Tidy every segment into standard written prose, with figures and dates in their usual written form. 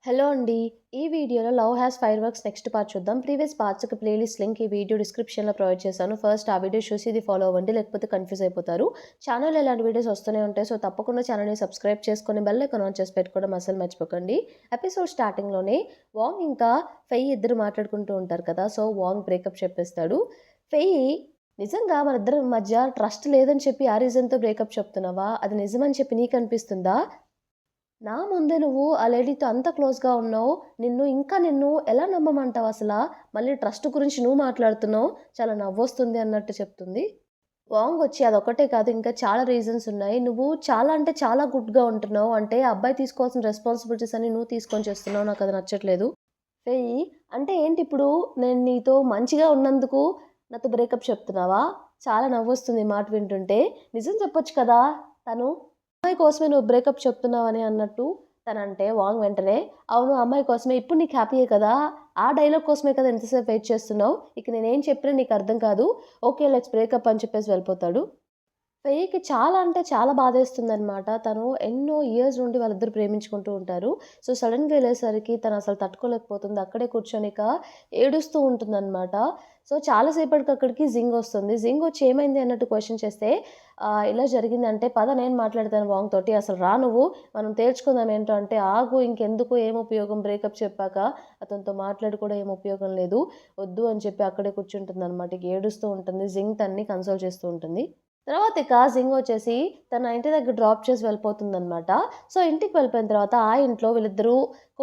Hello అండి. ఈ వీడియోలో 'love has fire works' next part చూద్దాం. ప్రీవియస్ పార్ట్స్‌కి ప్లేలిస్ట్ లింక్ ఈ వీడియో డిస్క్రిప్షన్‌లో ప్రొవైడ్ చేశాను. ఫస్ట్ ఆ వీడియో చూసి ఇది ఫాలో అవ్వండి. లేకపోతే కన్‌ఫ్యూజ్ అయిపోతారు. ఛానెల్‌లో ఇలాంటి వీడియోస్ వస్తూనే ఉంటాయి. సో, తప్పకుండా ఛానెల్‌ని సబ్స్క్రైబ్ చేసుకొని బెల్ ఐకాన్ ఆన్ చేసి పెట్టుకోవడం అస్సలు మర్చిపోకండి. ఎపిసోడ్ స్టార్టింగ్‌లోనే వాంగ్ ఇంకా ఫెయి ఇద్దరు మాట్లాడుకుంటూ ఉంటారు కదా! సో, వాంగ్ బ్రేకప్ చెప్పేస్తాడు. ఫెయి నిజంగా మనిద్దరి మధ్య ట్రస్ట్ లేదని చెప్పి ఆ రీజన్‌తో బ్రేకప్ చెప్తున్నావా? అది నిజమని చెప్పి నీకనిపిస్తుందా? నా ముందే నువ్వు ఆ లేడీతో అంత క్లోజ్‌గా ఉన్నావు. నిన్ను ఎలా నమ్మమంటావసలా? మళ్ళీ ట్రస్ట్ గురించి నువ్వు మాట్లాడుతున్నావు. చాలా నవ్వొస్తుంది అన్నట్టు చెప్తుంది. వాంగొచ్చి అదొక్కటే కాదు ఇంకా చాలా రీజన్స్ ఉన్నాయి. నువ్వు చాలా అంటే చాలా గుడ్‌గా ఉంటున్నావు. అంటే ఆ అబ్బాయి తీసుకోవాల్సిన రెస్పాన్సిబిలిటీస్ అన్నీ నువ్వు తీసుకొని చేస్తున్నావు. నాకది నచ్చట్లేదు. వెయ్యి అంటే ఏంటిప్పుడు నేను నీతో మంచిగా ఉన్నందుకు నాతో బ్రేకప్ చెప్తున్నావా? చాలా నవ్వొస్తుంది ఈ మాట వింటుంటే. నిజం చెప్పొచ్చు కదా! తను అమ్మాయి కోసమే నువ్వు బ్రేకప్ చెప్తున్నావని అన్నట్టు తనంటే వాంగ్ వెంటనే, అవును అమ్మాయి కోసమే ఇప్పుడు నీకు హ్యాపీయే కదా! ఆ డైలాగ్ కోసమే కదా ఇంతసేపు వెయిట్ చేస్తున్నావు. ఇక నేనేం చెప్పినా నీకు అర్థం కాదు. ఓకే. లెట్స్ బ్రేకప్ అని చెప్పేసి వెళ్ళిపోతాడు. ఫెయికి చాలా అంటే చాలా బాధేస్తుందనమాట. తను ఎన్నో ఇయర్స్ నుండి వాళ్ళిద్దరూ ప్రేమించుకుంటూ ఉంటారు. సో, సడెన్‌గా ఎళ్ళేసరికి తనసలు తట్టుకోలేకపోతుంది. అక్కడే కూర్చొని ఇక ఏడుస్తూ ఉంటుందనమాట. సో, చాలా సేపటికి అక్కడికి జింగొస్తుంది. జింగొచ్చి ఏమైంది అన్నట్టు క్వెషన్ చేస్తే, ఇలా జరిగిందంటే, పద నేను మాట్లాడతాను వాంగ్ తోటి. అసలు రా నువ్వు మనం తేల్చుకుందాం ఏంటో అంటే, ఆగు ఇంకెందుకు ఏం ఉపయోగం బ్రేకప్ చెప్పాక. అతనితో మాట్లాడి కూడా ఏం ఉపయోగం లేదు. వద్దు అని చెప్పి అక్కడే కూర్చుంటుందనమాట. ఇక ఏడుస్తూ ఉంటుంది. జింగ్ తనని కన్సోల్ చేస్తూ ఉంటుంది. తర్వాత ఇక జింగొచ్చేసి తన ఇంటి దగ్గర డ్రాప్ చేసి వెళ్ళిపోతుందనమాట. సో, ఇంటికి వెళ్ళిపోయిన తర్వాత ఆ ఇంట్లో వీళ్ళిద్దరూ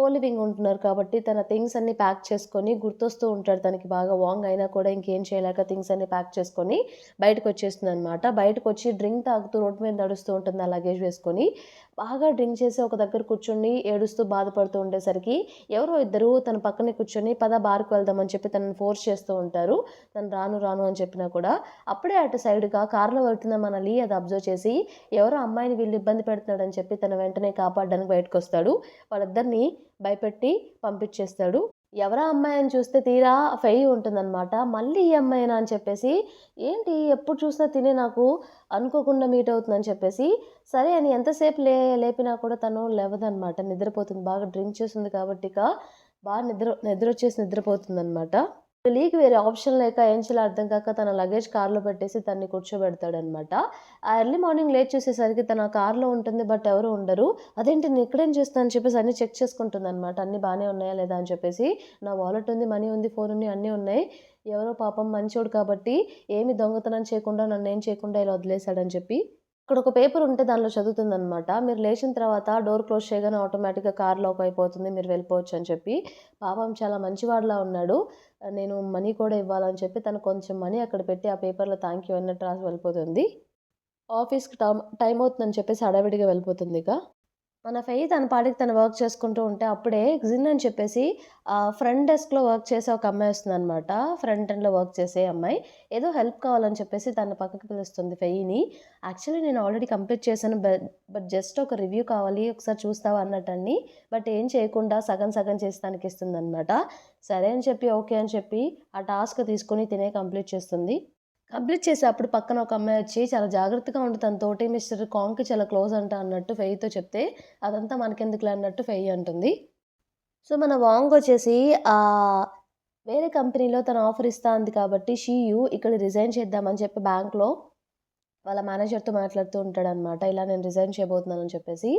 లివింగ్ ఉంటున్నారు కాబట్టి తన థింగ్స్ అన్నీ ప్యాక్ చేసుకొని గుర్తొస్తూ ఉంటాడు తనకి బాగా వాంగ్ అయినా కూడా ఇంకేం చేయలేక థింగ్స్ అన్నీ ప్యాక్ చేసుకొని బయటకొచ్చేస్తుందనమాట. బయటకొచ్చి డ్రింక్ తాగుతూ రోడ్డు మీద నడుస్తూ ఉంటుంది ఆ లగేజ్ వేసుకొని. బాగా డ్రింక్ చేసి ఒక దగ్గర కూర్చొని ఏడుస్తూ బాధపడుతూ ఉండేసరికి ఎవరో ఇద్దరు తన పక్కనే కూర్చొని పద బార్‌కి వెళ్దాం అని చెప్పి తనని ఫోర్స్ చేస్తూ ఉంటారు. తను రాను రాను అని చెప్పినా కూడా అప్పుడే అటు సైడ్‌గా కార్‌లో వెళ్తున్న మన లీ అది అబ్జర్వ్ చేసి, ఎవరో అమ్మాయిని వీళ్ళు ఇబ్బంది పెడుతున్నాడని చెప్పి తను వెంటనే కాపాడడానికి బయటకొస్తాడు. వాళ్ళిద్దరిని భయపెట్టి పంపించేస్తాడు. ఎవరా అమ్మాయి అని చూస్తే తీరా ఫెయి ఉంటుందనమాట. మళ్ళీ ఈ అమ్మాయేనా అని చెప్పేసి, ఏంటి ఎప్పుడు చూసినా తినే నాకు అనుకోకుండా మీట్ అవుతుందని చెప్పేసి, సరే అని ఎంతసేపు లేపినా కూడా తను లెవదనమాట. నిద్రపోతుంది. బాగా డ్రింక్ చేసుంది కాబట్టి ఇక బాగా నిద్రొచ్చేసి నిద్రపోతుందనమాట. లీకి వేరే ఆప్షన్ లేక ఏం చేయాలో అర్థం కాక తన లగేజ్ కార్‌లో పెట్టేసి తనని కూర్చోబెడతాడనమాట. ఎర్లీ మార్నింగ్ లేచి చూసేసరికి తను ఆ కార్‌లో ఉంటుంది. బట్ ఎవరు ఉండరు. అదేంటి నేనిక్కడేం చేస్తున్నా అని చెప్పేసి అన్నీ చెక్ చేసుకుంటుందనమాట. అన్నీ బానే ఉన్నాయా లేదా అని చెప్పేసి. నా వాలెట్ ఉంది, మనీ ఉంది, ఫోన్ ఉంది అన్నీ ఉన్నాయి. ఎవరో పాపం మంచోడు కాబట్టి ఏమి దొంగతనం చేయకుండా నన్నేం చేయకుండా ఇలా వదిలేసాడని చెప్పి. అక్కడొక పేపర్ ఉంటే దానిలో చదువుతుందనమాట. మీరు లేచిన తర్వాత డోర్ క్లోజ్ చేయగానే ఆటోమేటిక్‌గా కార్ లాక్ అయిపోతుంది. మీరు వెళ్ళిపోవచ్చు అని చెప్పి. పాపం చాలా మంచివాడిలా ఉన్నాడు. నేను మనీ కూడా ఇవ్వాలని చెప్పి తను కొంచెం మనీ అక్కడ పెట్టి ఆ పేపర్‌లో థాంక్ యూ అన్నట్టు రాసి వెళ్ళిపోతుంది. ఆఫీస్‌కి టైమ్ అవుతుందని చెప్పేసి హడావిడిగా వెళ్ళిపోతుందిక. మన ఫెయి తన పాటికి తను వర్క్ చేసుకుంటూ ఉంటే అప్పుడే జిన్ అని చెప్పేసి ఫ్రంట్ డెస్క్‌లో వర్క్ చేసే ఒక అమ్మాయి వస్తుందనమాట. ఫ్రంట్ ఎండ్‌లో వర్క్ చేసే అమ్మాయి. ఏదో హెల్ప్ కావాలని చెప్పేసి తనని పక్కకి పిలుస్తుంది ఫెయిని. యాక్చువల్లీ నేను ఆల్రెడీ కంప్లీట్ చేశాను. బట్ జస్ట్ ఒక రివ్యూ కావాలి. ఒకసారి చూస్తావా అన్నట్టని. బట్ ఏం చేయకుండా సగం సగం చేసి తనకిస్తుందనమాట. సరే అని చెప్పి ఓకే అని చెప్పి ఆ టాస్క్ తీసుకొని తినే కంప్లీట్ చేస్తుంది. కంప్లీట్ చేసి అప్పుడు పక్కన ఒక అమ్మాయొచ్చి చాలా జాగ్రత్తగా ఉండు తనతోటి మిస్టర్ కాంగ్‌కి చాలా క్లోజ్ అంట అన్నట్టు ఫెయితో చెప్తే, అదంతా మనకెందుకులే అన్నట్టు ఫెయి అంటుంది. సో, మన వాంగొచ్చేసి వేరే కంపెనీలో తను ఆఫర్ ఇస్తా అంది కాబట్టి షీయు ఇక్కడ రిజైన్ చేద్దామని చెప్పి బ్యాంక్‌లో వాళ్ళ మేనేజర్‌తో మాట్లాడుతూ ఉంటాడనమాట. ఇలా నేను రిజైన్ చేయబోతున్నానని చెప్పేసి.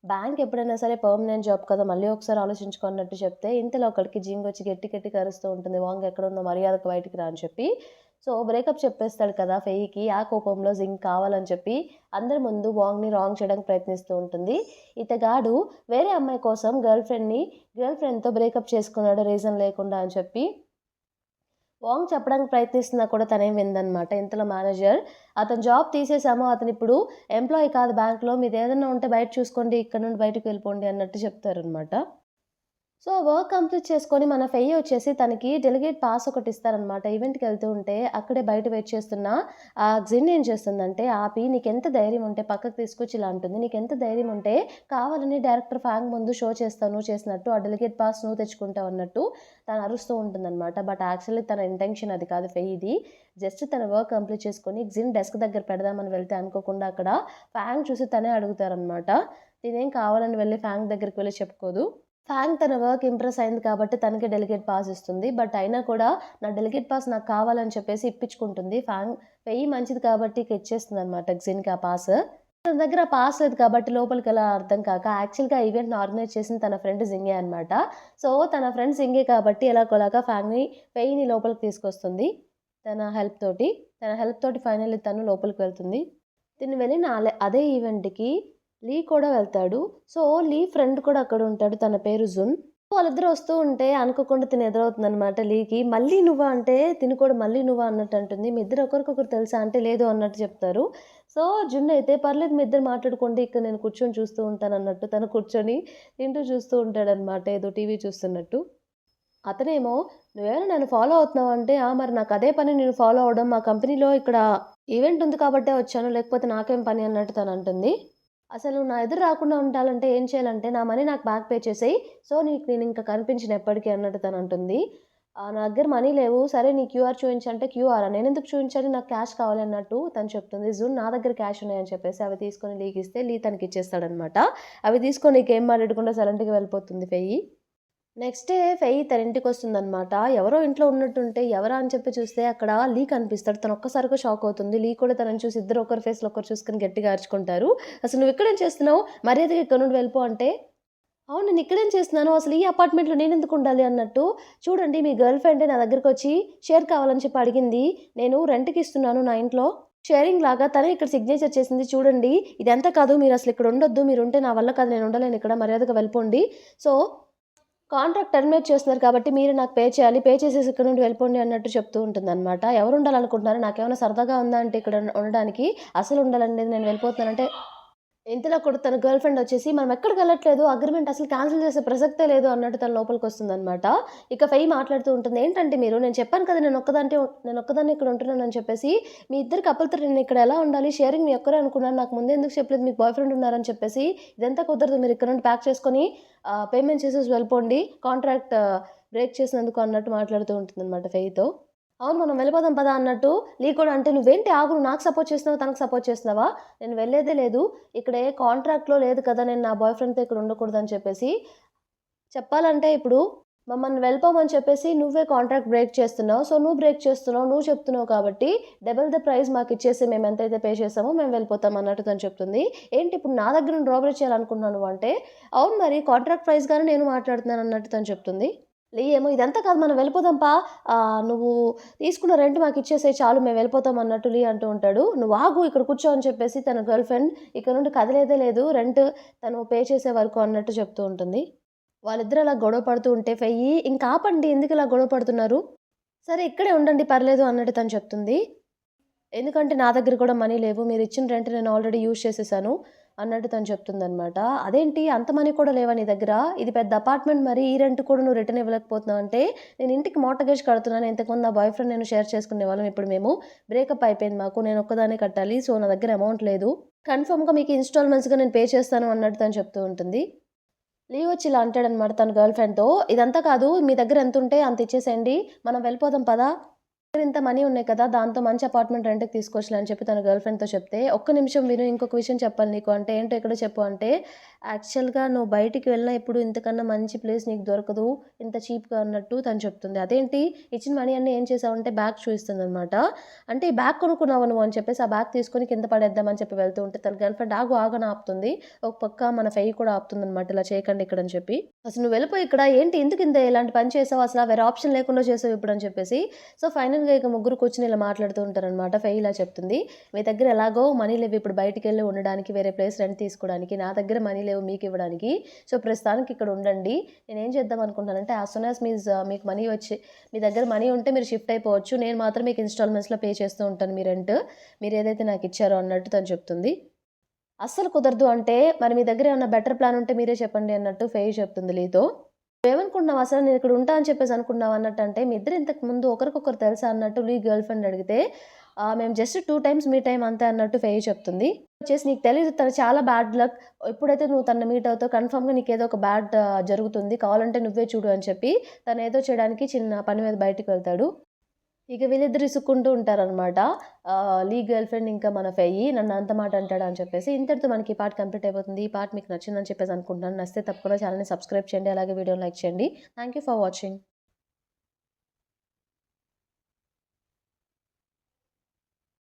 బ్యాంక్ ఎప్పుడైనా సరే పర్మనెంట్ జాబ్ కదా! మళ్ళీ ఒకసారి ఆలోచించుకో అన్నట్టు చెప్తే, ఇంతలో అక్కడికి జింగొచ్చి గట్టి గట్టిగా అరుస్తూ ఉంటుంది. వాంగ్ ఎక్కడున్నావు మర్యాదగా బయటికి రా అని చెప్పి. సో, బ్రేకప్ చెప్పేస్తాడు కదా! ఫెయికి. ఆ కోపంలో జింగ్ కావాలని చెప్పి అందరి ముందు వాంగ్‌ని రాంగ్ చేయడానికి ప్రయత్నిస్తూ ఉంటుంది. ఇతగాడు వేరే అమ్మాయి కోసం గర్ల్ ఫ్రెండ్‌తో బ్రేకప్ చేసుకున్నాడు రీజన్ లేకుండా అని చెప్పి వాంగ్ చెప్పడానికి ప్రయత్నిస్తున్నా కూడా తనేం వినదనమాట. ఇంతలో మేనేజర్ అతని జాబ్ తీసేసాము. అతనిప్పుడు ఎంప్లాయీ కాదు బ్యాంక్‌లో. మీదేదన్నా ఉంటే బయట చూసుకోండి. ఇక్కడ నుండి బయటకి వెళ్ళిపోండి అన్నట్టు చెప్తారనమాట. సో, వర్క్ కంప్లీట్ చేసుకొని మన ఫెయి వచ్చేసి తనకి డెలిగేట్ పాస్ ఒకటిస్తారనమాట. ఈవెంట్‌కెళ్తూ ఉంటే అక్కడే బయట వెయిట్ చేస్తున్న జిన్ ఏం చేస్తుందంటే ఆపి "నీకెంత ధైర్యం ఉంటే పక్కకు తీసుకొచ్చి ఇలా అంటుంది. నీకెంత ధైర్యం ఉంటే కావాలని డైరెక్టర్ ఫాంగ్ ముందు షో చేస్తావు నువ్వు చేసినట్టు. ఆ డెలిగేట్ పాస్ నువ్వు తెచ్చుకుంటావు" అన్నట్టు తను అరుస్తూ ఉంటుందనమాట. బట్ యాక్చువల్లీ తన ఇంటెన్షన్ అది కాదు ఫెయిది. జస్ట్ తన వర్క్ కంప్లీట్ చేసుకొని జిన్ డెస్క్ దగ్గర పెడదామని వెళ్తే అనుకోకుండా అక్కడ ఫాంగ్ చూసి తనే అడుగుతారనమాట. తినేం కావాలని వెళ్లి ఫాంగ్ దగ్గరికి వెళ్లి చెప్పుకోదు. ఫ్యాంగ్ తన వర్క్ ఇంప్రెస్ అయింది కాబట్టి తనకి డెలిగేట్ పాస్ ఇస్తుంది. బట్ అయినా కూడా నా డెలిగేట్ పాస్ నాకు కావాలని చెప్పేసి ఇప్పించుకుంటుంది. ఫ్యాంగ్ వెయ్యి మంచిది కాబట్టి ఇక ఇచ్చేస్తుందనమాట జిన్‌కి ఆ పాస్. తన దగ్గర ఆ పాస్ లేదు కాబట్టి లోపలికెలా అర్థం కాక యాక్చువల్‌గా ఈవెంట్‌ని ఆర్గనైజ్ చేసింది తన ఫ్రెండ్ జింగే అనమాట. సో, తన ఫ్రెండ్ జింగే కాబట్టి ఎలాగోలాగా ఫ్యాంగ్‌ని వెయ్యిని లోపలికి తీసుకొస్తుంది. తన హెల్ప్ తోటి. తన హెల్ప్ తోటి ఫైనల్లీ తను లోపలికి వెళ్తుంది. తిను వెళ్ళిన అదే ఈవెంట్‌కి లీ కూడా వెళ్తాడు. సో, లీ ఫ్రెండ్ కూడా అక్కడుంటాడు. తన పేరు జున్. వాళ్ళిద్దరూ వస్తూ ఉంటే అనుకోకుండా తిను ఎదురవుతుందనమాట లీకి. "మళ్ళీ నువ్వా?" అంటే తిను కూడా "మళ్ళీ నువ్వా?" అన్నట్టు అంటుంది. "మీ ఇద్దరు ఒకరికొకరు తెలుసా?" అంటే "లేదు" అన్నట్టు చెప్తారు. సో, జున్ అయితే "పర్లేదు మీ ఇద్దరు మాట్లాడుకోండి. ఇక్కడ నేను కూర్చొని చూస్తూ ఉంటానన్నట్టు" తను కూర్చొని తింటూ చూస్తూ ఉంటాడనమాట. ఏదో టీవీ చూస్తున్నట్టు. అతనేమో "నువ్వేమైనా నన్ను ఫాలో అవుతున్నావా?" అంటే "ఆ! మరి నాకు అదే పని నిన్ను ఫాలో అవ్వడం. మా కంపెనీలో ఇక్కడ ఈవెంట్ ఉంది కాబట్టే వచ్చాను. లేకపోతే నాకేం పని" అన్నట్టు తనంటుంది. "అసలు నువ్వు నా ఎదురు రాకుండా ఉండాలంటే ఏం చేయాలంటే నా మనీ నాకు బ్యాక్ పే చేసేయి. సో, నీకు నేనింక కనిపించను ఎప్పటికి" అన్నట్టు తనంటుంది. "నా దగ్గర మనీ లేవు. సరే నీ క్యూఆర్ చూయించు" అంటే "క్యూఆరా? నేనెందుకు చూయించాలి? నాకు క్యాష్ కావాలి" అన్నట్టు తను చెప్తుంది. జున్ "నా దగ్గర క్యాష్ ఉన్నాయని" చెప్పేసి అవి తీసుకొని లీకిస్తే లీ తనకిచ్చేస్తాడనమాట. అవి తీసుకొని ఇంకేం మాట్లాడకుండా సైలెంట్‌గా వెళ్ళిపోతుంది ఫెయి. నెక్స్ట్ డే ఫెయి తన ఇంటికొస్తుందనమాట. ఎవరో ఇంట్లో ఉన్నట్టుంటే ఎవరా అని చెప్పి చూస్తే అక్కడ లీ కనిపిస్తాడు. తను ఒక్కసారిగా షాక్ అవుతుంది. లీ కూడా తనని చూసి ఇద్దరు ఒకరి ఫేస్‌లో ఒకరు చూసుకొని గట్టిగా అరుచుకుంటారు. "అసలు నువ్విక్కడేం చేస్తున్నావు? మర్యాదగా ఇక్కడి నుండి వెళ్ళిపో" అంటే, "అవును నేనిక్కడేం చేస్తున్నాను? అసలు ఈ అపార్ట్మెంట్‌లో నేనెందుకుండాలి" అన్నట్టు. "చూడండి మీ గర్ల్ ఫ్రెండే నా దగ్గరకొచ్చి షేర్ కావాలని చెప్పి అడిగింది. నేను రెంట్‌కిస్తున్నాను నా ఇంట్లో. షేరింగ్ లాగా తనే ఇక్కడ సిగ్నేచర్ చేసింది చూడండి. ఇదంతా కాదు మీరసలు ఇక్కడ ఉండొద్దు. మీరుంటే నా వల్ల కాదు. నేను ఉండలేనిక్కడ. మర్యాదగా వెళ్ళిపోండి. సో" కాంట్రాక్ట్ టెర్మినేట్ చేస్తున్నారు కాబట్టి మీరే నాకు పే చేయాలి. పే చేసేసి ఇక్కడ నుండి వెళ్ళిపోండి అన్నట్టు చెప్తూ ఉంటుందనమాట. ఎవరుండాలనుకుంటున్నారు? నాకేమైనా సరదాగా ఉందా అంటే ఇక్కడ ఉండడానికి? అసలు ఉండలండి నేను వెళ్ళిపోతున్నానంటే ఇంతలో కూడా తన గర్ల్ ఫ్రెండ్ వచ్చేసి మనం ఎక్కడికెళ్ళట్లేదు. అగ్రీమెంట్ అసలు క్యాన్సిల్ చేసే ప్రసక్తే లేదు అన్నట్టు తను లోపలికొస్తుందనమాట. ఇక ఫెయి మాట్లాడుతూ ఉంటుంది. ఏంటంటే మీరు నేను చెప్పాను కదా! నేనొక్కదాన్నే ఇక్కడ ఉంటున్నానని చెప్పేసి, మీ ఇద్దరు కపుల్‌తో నేనిక్కడ ఎలా ఉండాలి? షేరింగ్ మీ ఒక్కరే అనుకున్నాను. నాకు ముందే ఎందుకు చెప్పలేదు? మీకు బాయ్ ఫ్రెండ్ ఉన్నారని చెప్పేసి. ఇదంతా కుదరదు. మీరు ఇక్కడ నుండి ప్యాక్ చేసుకొని పేమెంట్ చేసేసి వెళ్ళిపోండి. కాంట్రాక్ట్ బ్రేక్ చేసినందుకు అన్నట్టు మాట్లాడుతూ ఉంటుందనమాట ఫెయితో. అవును. మనం వెళ్ళిపోదాం పదా అన్నట్టు లీ కూడా అంటే, "నువ్వేంటి ఆగు నువ్వు నాకు సపోర్ట్ చేస్తున్నావా? తనకు సపోర్ట్ చేస్తున్నావా? నేను వెళ్ళేదే లేదు. ఇక్కడ ఏ కాంట్రాక్ట్‌లో లేదు కదా! నేను నా బాయ్ ఫ్రెండ్‌తో ఇక్కడ ఉండకూడదని" చెప్పేసి. చెప్పాలంటే ఇప్పుడు మమ్మల్ని వెళ్ళిపోమని చెప్పేసి నువ్వే కాంట్రాక్ట్ బ్రేక్ చేస్తున్నావు. సో, నువ్వు బ్రేక్ చేస్తున్నావు. నువ్వు చెప్తున్నావు కాబట్టి డబుల్ ద ప్రైస్ మాకిచ్చేసేయి మేమెంతైతే పే చేసామో మేము వెళ్ళిపోతాం అన్నట్టు తను చెప్తుంది. ఏంటి ఇప్పుడు నా దగ్గర నుండి రాబరీ చేయాలనుకుంటున్నావా నువ్వంటే, అవును మరి కాంట్రాక్ట్ ప్రైస్‌గానే నేను మాట్లాడుతున్నాను అన్నట్టు తను చెప్తుంది. లీ ఏమో ఇదంతా కాదు మనం వెళ్ళిపోదాం పా! నువ్వు తీసుకున్న రెంట్ మాకిచ్చేసేయి చాలు మేము వెళ్ళిపోతాం అన్నట్టు లీ అంటూ ఉంటాడు. "నువ్వు ఆగు ఇక్కడ కూర్చో" అని చెప్పేసి తన గర్ల్ ఫ్రెండ్ ఇక నుండి కదిలేదే లేదు. రెంట్ తను పే చేసే వరకు అన్నట్టు చెప్తూ ఉంటుంది. వాళ్ళిద్దరూ అలా గొడవ పడుతూ ఉంటే ఫెయ్యి "ఇంక ఆపండి ఎందుకిలా గొడవ పడుతున్నారు? సరే ఇక్కడే ఉండండి పర్లేదు" అన్నట్టు తను చెప్తుంది. ఎందుకంటే నా దగ్గర కూడా మనీ లేవు. మీరిచ్చిన రెంట్ నేను ఆల్రెడీ యూజ్ చేసేసాను అన్నట్టు తను చెప్తుందనమాట. అదేంటి అంత మనీ కూడా లేవా నీ దగ్గర? ఇది పెద్ద అపార్ట్మెంట్ మరి ఈ రెంట్ కూడా నువ్వు రిటర్న్ ఇవ్వలేకపోతున్నావు అంటే, నేను ఇంటికి మార్ట్‌గేజ్ కడుతున్నాను. ఇంతకుముందు నా బాయ్ ఫ్రెండ్ నేను షేర్ చేసుకునేవాళ్ళం. ఇప్పుడు మేము బ్రేకప్ అయిపోయింది మాకు. నేను ఒక్కదాన్నే కట్టాలి. సో, నా దగ్గర అమౌంట్ లేదు. కన్ఫర్మ్‌గా మీకు ఇన్‌స్టాల్‌మెంట్స్‌గా నేను పే చేస్తాను అన్నట్టు తను చెప్తూ ఉంటుంది. లీవ్ వచ్చి ఇలా అంటాడనమాట తన గర్ల్ ఫ్రెండ్‌తో. "ఇదంతా కాదు మీ దగ్గర ఎంతుంటే అంత ఇచ్చేసేయండి. మనం వెళ్ళిపోదాం పదా!" దగ్గర ఇంత మనీ ఉన్నాయి కదా! దాంతో మంచి అపార్ట్‌మెంట్ రెంట్‌కి తీసుకోవచ్చులే అని చెప్పి తన గర్ల్ ఫ్రెండ్‌తో చెప్తే, "ఒక్క నిమిషం విను ఇంకొక విషయం చెప్పాలి నీకు" అంటే, "ఏంటో ఎక్కడో చెప్పు" అంటే, "యాక్చువల్‌గా నువ్వు బయటికి వెళ్ళినా ఇప్పుడు ఇంతకన్నా మంచి ప్లేస్ నీకు దొరకదు. ఇంత చీప్‌గా" అన్నట్టు తను చెప్తుంది. "అదేంటి ఇచ్చిన మనీ అన్నీ ఏం చేసావు?" అంటే బ్యాగ్ చూపిస్తుందనమాట. అంటే, "ఈ బ్యాగ్ కొనుక్కున్నావా నువ్వు" అని చెప్పేసి ఆ బ్యాగ్ తీసుకొని కింద పడేద్దాం అని చెప్పి వెళ్తూ ఉంటే తన గర్ల్ ఫ్రెండ్ "ఆగు ఆగు" అని ఆపుతుంది. ఒక పక్క మన ఫెయి కూడా ఆపుతుందనమాట. "ఇలా చేయకండి ఇక్కడ" అని చెప్పి. "అసలు నువ్వు వెళ్ళిపో ఇక్కడ ఏంటి ఎందుకు ఇంత ఇలాంటి పని చేసావు? అసల వేరే ఆప్షన్ లేకుండా చేసావు ఇప్పుడు" అని చెప్పేసి. సో, ఫైనల్‌గా ఇక ముగ్గురు కూర్చొని ఇలా మాట్లాడుతూ ఉంటారనమాట. ఫెయి ఇలా చెప్తుంది. "మీ దగ్గర ఎలాగో మనీ లేవు ఇప్పుడు బయటికెళ్ళి ఉండడానికి, వేరే ప్లేస్ రెంట్ తీసుకోవడానికి. నా దగ్గర మనీ లేవు మీకివ్వడానికి. సో, ప్రస్తుతానికి ఇక్కడ ఉండండి. నేనేం చేద్దాం అనుకుంటున్నానంటే యాస్ సూన్ యాస్ మీకు మనీ వచ్చి మీ దగ్గర మనీ ఉంటే మీరు షిఫ్ట్ అయిపోవచ్చు. నేను మాత్రం మీకు ఇన్‌స్టాల్‌మెంట్స్‌లో పే చేస్తూ ఉంటాను మీ రెంట్. మీరేదైతే నాకిచ్చారో" అన్నట్టు తను చెప్తుంది. "అస్సలు కుదరదు" అంటే, "మరి మీ దగ్గర ఏమన్నా బెటర్ ప్లాన్ ఉంటే మీరే చెప్పండి" అన్నట్టు ఫెయి చెప్తుంది లీతో. "నువ్వేమనుకుంటున్నావు అసలు నేనిక్కడ ఉంటా అని చెప్పేసి అనుకున్నావా?" అన్నట్టంటే, "మీ ఇద్దరు ఇంతకు ముందు ఒకరికొకరు తెలుసా?" అన్నట్టు లీ గర్ల్ ఫ్రెండ్ అడిగితే, మేము జస్ట్ 2 టైమ్స్ మీట్ అయ్యాం అంతే" అన్నట్టు ఫెయి చెప్తుంది. వచ్చేసి "నీకు తెలీదు తను చాలా బ్యాడ్ లక్. ఎప్పుడైతే నువ్వు తనని మీట్ అవుతావో కన్ఫర్మ్‌గా నీకేదో ఒక బ్యాడ్ జరుగుతుంది. కావాలంటే నువ్వే చూడు" అని చెప్పి తనేదో చేయడానికి చిన్న పని మీద బయటికి వెళ్తాడు. ఇక వీళ్ళిద్దరు ఇసుక్కుంటూ ఉంటారనమాట. లీ గర్ల్ ఫ్రెండ్ ఇంకా మన ఫెయ్యి నన్ను అంత మాట అంటాడా అని చెప్పేసి. ఇంతటితో మనకి ఈ పార్ట్ కంప్లీట్ అయిపోతుంది. ఈ పార్ట్ మీకు నచ్చిందని చెప్పేసి అనుకుంటున్నాను. నచ్చితే తప్పకుండా ఛానెల్‌ని సబ్స్క్రైబ్ చేయండి. అలాగే వీడియోని లైక్ చేయండి. Thank you for watching.